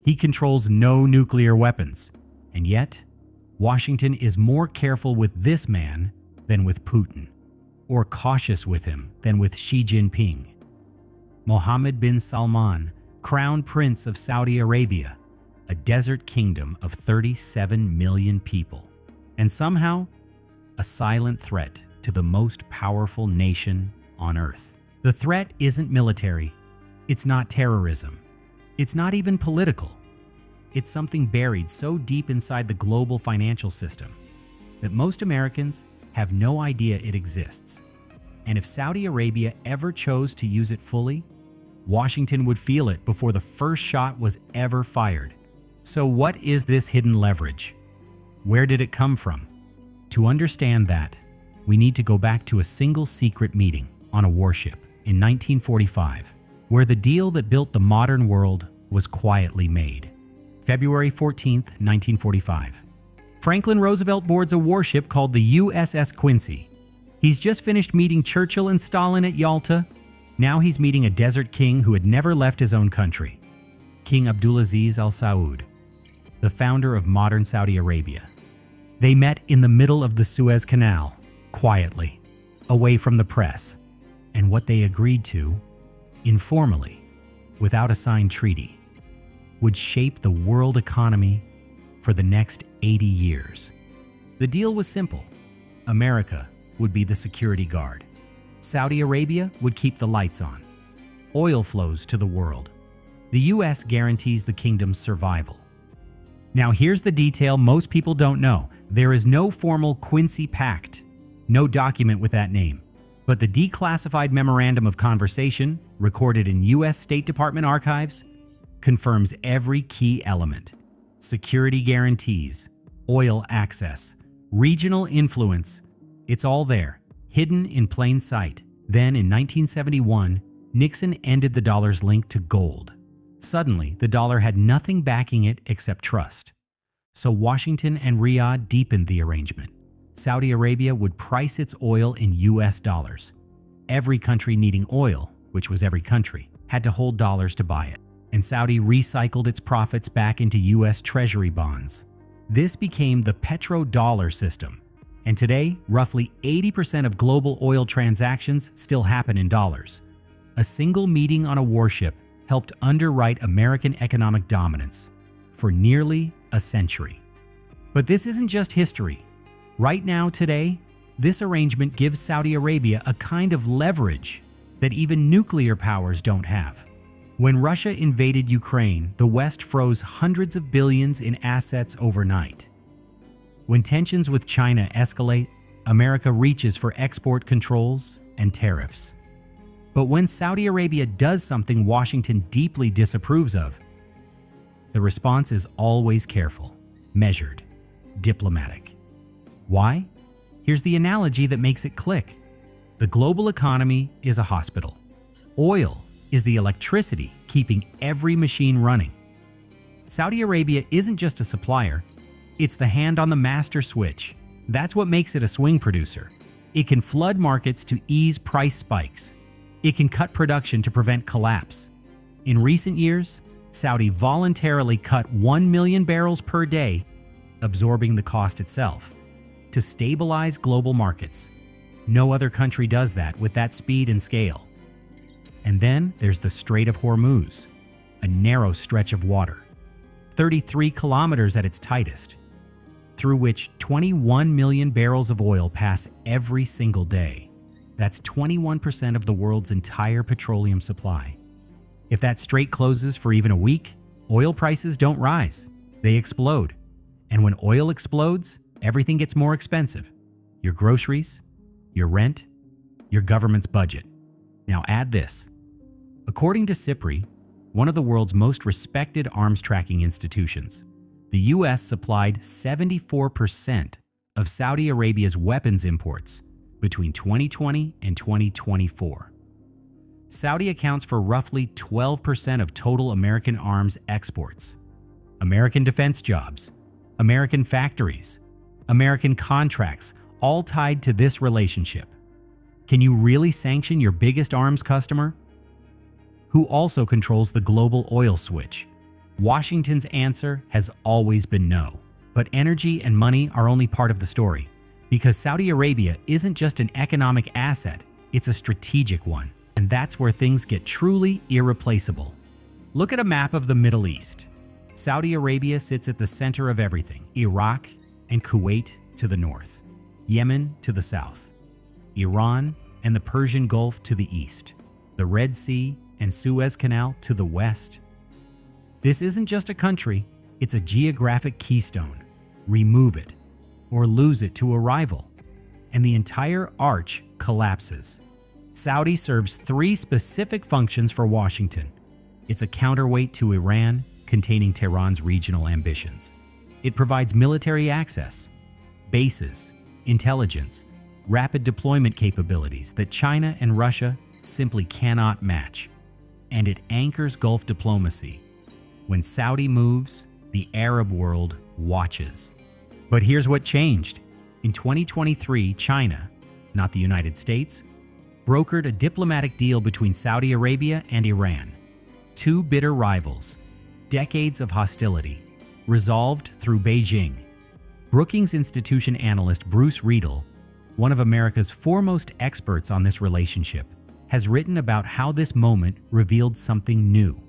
He controls no nuclear weapons. And yet, Washington is more careful with this man than with Putin, or cautious with him than with Xi Jinping. Mohammed bin Salman, Crown Prince of Saudi Arabia, a desert kingdom of 37 million people, and somehow a silent threat to the most powerful nation on earth. The threat isn't military, it's not terrorism, it's not even political. It's something buried so deep inside the global financial system that most Americans have no idea it exists. And if Saudi Arabia ever chose to use it fully, Washington would feel it before the first shot was ever fired. So what is this hidden leverage? Where did it come from? To understand that, we need to go back to a single secret meeting on a warship in 1945, where the deal that built the modern world was quietly made. February 14, 1945. Franklin Roosevelt boards a warship called the USS Quincy. He's just finished meeting Churchill and Stalin at Yalta. Now he's meeting a desert king who had never left his own country, King Abdulaziz Al Saud, the founder of modern Saudi Arabia. They met in the middle of the Suez Canal, quietly, away from the press, and what they agreed to, informally, without a signed treaty, would shape the world economy for the next 80 years. The deal was simple. America would be the security guard. Saudi Arabia would keep the lights on. Oil flows to the world. The US guarantees the kingdom's survival. Now here's the detail most people don't know. There is no formal Quincy Pact, no document with that name. But the declassified memorandum of conversation, recorded in US State Department archives, confirms every key element: security guarantees, oil access, regional influence. It's all there, hidden in plain sight. Then in 1971, Nixon ended the dollar's link to gold. Suddenly, the dollar had nothing backing it except trust. So Washington and Riyadh deepened the arrangement. Saudi Arabia would price its oil in US dollars. Every country needing oil, which was every country, had to hold dollars to buy it. And Saudi recycled its profits back into US Treasury bonds. This became the petrodollar system. And today, roughly 80% of global oil transactions still happen in dollars. A single meeting on a warship helped underwrite American economic dominance for nearly a century. But this isn't just history. Right now, today, this arrangement gives Saudi Arabia a kind of leverage that even nuclear powers don't have. When Russia invaded Ukraine, the West froze hundreds of billions in assets overnight. When tensions with China escalate, America reaches for export controls and tariffs. But when Saudi Arabia does something Washington deeply disapproves of, the response is always careful, measured, diplomatic. Why? Here's the analogy that makes it click. The global economy is a hospital. Oil is the electricity keeping every machine running. Saudi Arabia isn't just a supplier, it's the hand on the master switch. That's what makes it a swing producer. It can flood markets to ease price spikes. It can cut production to prevent collapse. In recent years, Saudi voluntarily cut 1 million barrels per day, absorbing the cost itself, to stabilize global markets. No other country does that with that speed and scale. And then there's the Strait of Hormuz, a narrow stretch of water, 33 kilometers at its tightest, through which 21 million barrels of oil pass every single day. That's 21% of the world's entire petroleum supply. If that strait closes for even a week, oil prices don't rise, they explode. And when oil explodes, everything gets more expensive. Your groceries, your rent, your government's budget. Now add this. According to SIPRI, one of the world's most respected arms tracking institutions, the US supplied 74% of Saudi Arabia's weapons imports between 2020 and 2024. Saudi accounts for roughly 12% of total American arms exports. American defense jobs, American factories, American contracts, all tied to this relationship. Can you really sanction your biggest arms customer? Who also controls the global oil switch, Washington's answer has always been no. But energy and money are only part of the story, because Saudi Arabia isn't just an economic asset, it's a strategic one. And that's where things get truly irreplaceable. Look at a map of the Middle East. Saudi Arabia sits at the center of everything. Iraq and Kuwait to the north, Yemen to the south, Iran and the Persian Gulf to the east, the Red Sea and Suez Canal to the west. This isn't just a country, it's a geographic keystone. Remove it, or lose it to a rival, and the entire arch collapses. Saudi serves three specific functions for Washington. It's a counterweight to Iran, containing Tehran's regional ambitions. It provides military access, bases, intelligence, rapid deployment capabilities that China and Russia simply cannot match. And it anchors Gulf diplomacy. When Saudi moves, the Arab world watches. But here's what changed. In 2023, China, not the United States, brokered a diplomatic deal between Saudi Arabia and Iran. Two bitter rivals, decades of hostility, resolved through Beijing. Brookings Institution analyst Bruce Riedel, one of America's foremost experts on this relationship, has written about how this moment revealed something new.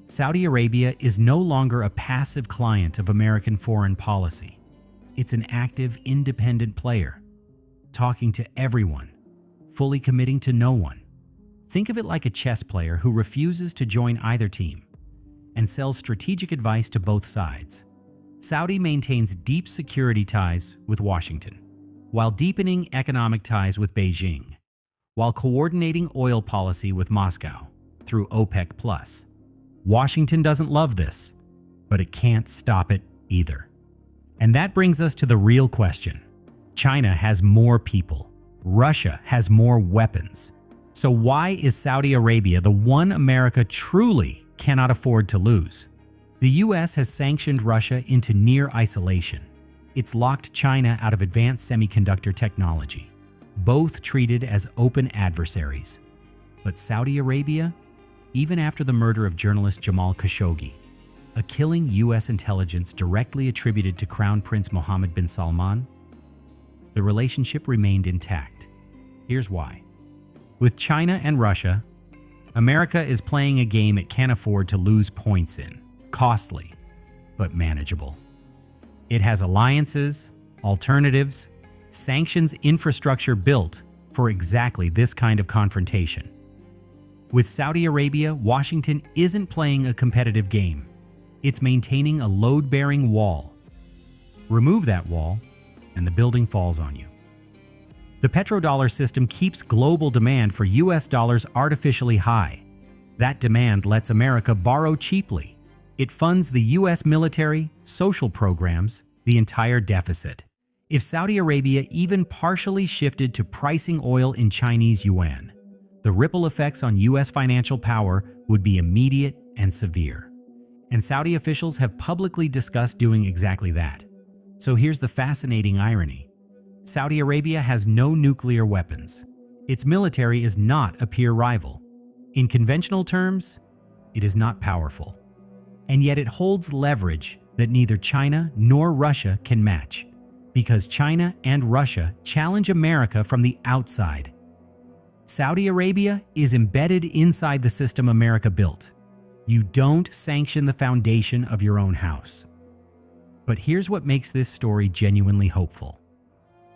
Saudi Arabia is no longer a passive client of American foreign policy. It's an active, independent player, talking to everyone, fully committing to no one. Think of it like a chess player who refuses to join either team and sells strategic advice to both sides. Saudi maintains deep security ties with Washington, while deepening economic ties with Beijing, while coordinating oil policy with Moscow through OPEC+. Washington doesn't love this, but it can't stop it either. And that brings us to the real question. China has more people. Russia has more weapons. So why is Saudi Arabia the one America truly cannot afford to lose? The US has sanctioned Russia into near isolation. It's locked China out of advanced semiconductor technology, both treated as open adversaries. But Saudi Arabia, even after the murder of journalist Jamal Khashoggi, a killing US intelligence directly attributed to Crown Prince Mohammed bin Salman, the relationship remained intact. Here's why. With China and Russia, America is playing a game it can't afford to lose points in. Costly, but manageable. It has alliances, alternatives, sanctions infrastructure built for exactly this kind of confrontation. With Saudi Arabia, Washington isn't playing a competitive game. It's maintaining a load-bearing wall. Remove that wall, and the building falls on you. The petrodollar system keeps global demand for US dollars artificially high. That demand lets America borrow cheaply. It funds the US military, social programs, the entire deficit. If Saudi Arabia even partially shifted to pricing oil in Chinese yuan, the ripple effects on US financial power would be immediate and severe. And Saudi officials have publicly discussed doing exactly that. So here's the fascinating irony. Saudi Arabia has no nuclear weapons. Its military is not a peer rival. In conventional terms, it is not powerful. And yet it holds leverage that neither China nor Russia can match, because China and Russia challenge America from the outside. Saudi Arabia is embedded inside the system America built. You don't sanction the foundation of your own house. But here's what makes this story genuinely hopeful.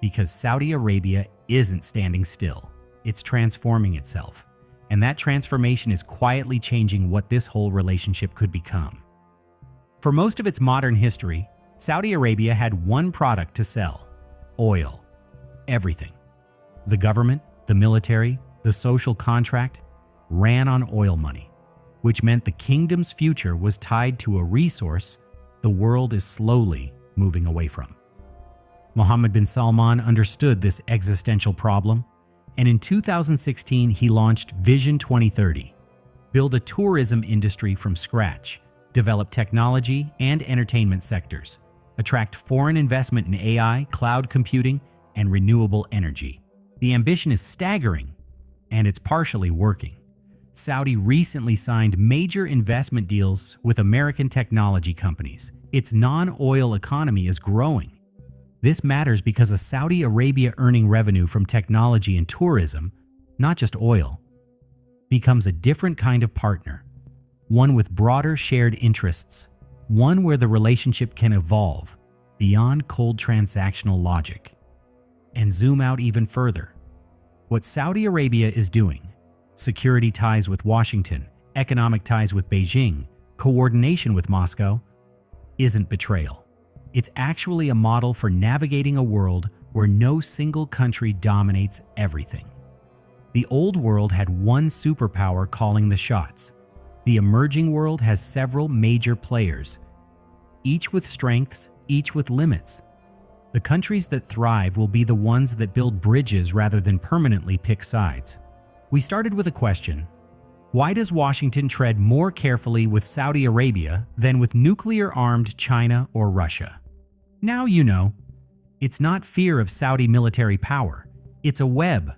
Because Saudi Arabia isn't standing still. It's transforming itself. And that transformation is quietly changing what this whole relationship could become. For most of its modern history, Saudi Arabia had one product to sell: oil. Everything. The government, the military, the social contract ran on oil money, which meant the kingdom's future was tied to a resource the world is slowly moving away from. Mohammed bin Salman understood this existential problem, and in 2016 he launched Vision 2030, build a tourism industry from scratch, develop technology and entertainment sectors, attract foreign investment in AI, cloud computing, and renewable energy. The ambition is staggering, and it's partially working. Saudi recently signed major investment deals with American technology companies. Its non-oil economy is growing. This matters because of Saudi Arabia earning revenue from technology and tourism, not just oil, becomes a different kind of partner, one with broader shared interests, one where the relationship can evolve beyond cold transactional logic. And zoom out even further. What Saudi Arabia is doing, security ties with Washington, economic ties with Beijing, coordination with Moscow, isn't betrayal. It's actually a model for navigating a world where no single country dominates everything. The old world had one superpower calling the shots. The emerging world has several major players, each with strengths, each with limits. The countries that thrive will be the ones that build bridges rather than permanently pick sides. We started with a question. Why does Washington tread more carefully with Saudi Arabia than with nuclear-armed China or Russia? Now you know. It's not fear of Saudi military power. It's a web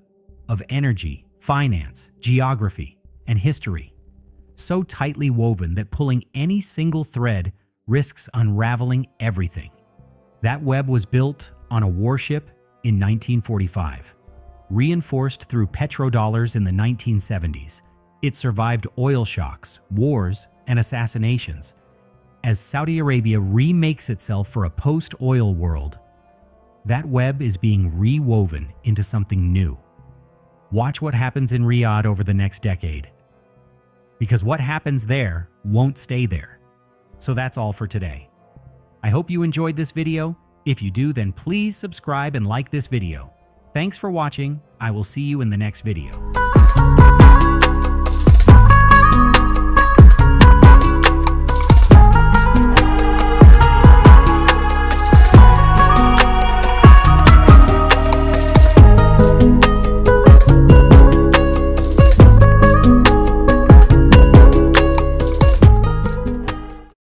of energy, finance, geography, and history, so tightly woven that pulling any single thread risks unraveling everything. That web was built on a warship in 1945, reinforced through petrodollars in the 1970s. It survived oil shocks, wars, and assassinations. As Saudi Arabia remakes itself for a post-oil world, that web is being rewoven into something new. Watch what happens in Riyadh over the next decade, because what happens there won't stay there. So that's all for today. I hope you enjoyed this video. If you do, then please subscribe and like this video. Thanks for watching. I will see you in the next video.